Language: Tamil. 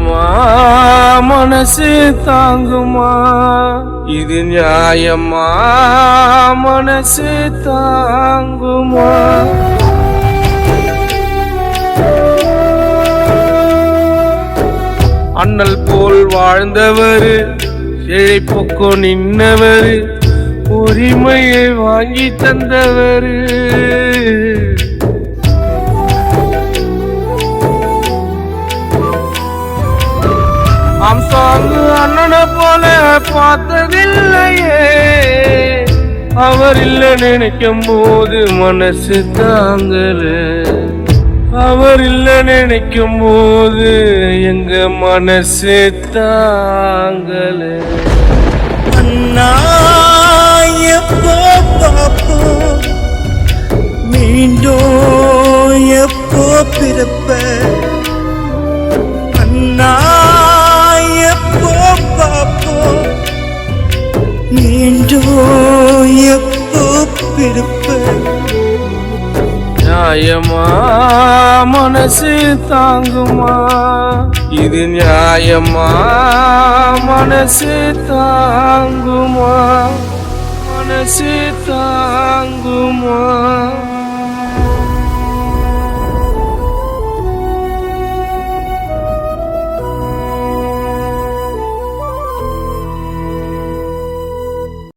நியாயமா மனசு தாங்குமா? இது நியாயமா மனசு தாங்குமா? அண்ணல் போல் வாழ்ந்தவர், செழிப்புக்கோ நின்னவர், உரிமையை வாங்கி தந்தவர். அம்சாங்கு அண்ணனை போல பார்த்ததில்லையே, அவர் இல்ல நினைக்கும் போது மனசு தாங்கல, அவர் இல்ல நினைக்கும் போது எங்க மனசு தாங்கல. அண்ணா எப்போ பாப்போம், மீண்டும் எப்போ பிறப்ப? அண்ணா எப்போ பாப்போம், மீண்டும் எப்போ பிறப்ப? நியாயமா மனசு தாங்குமா? இது நியாயமா மனசு தாங்குமா? மனசு தாங்குமா?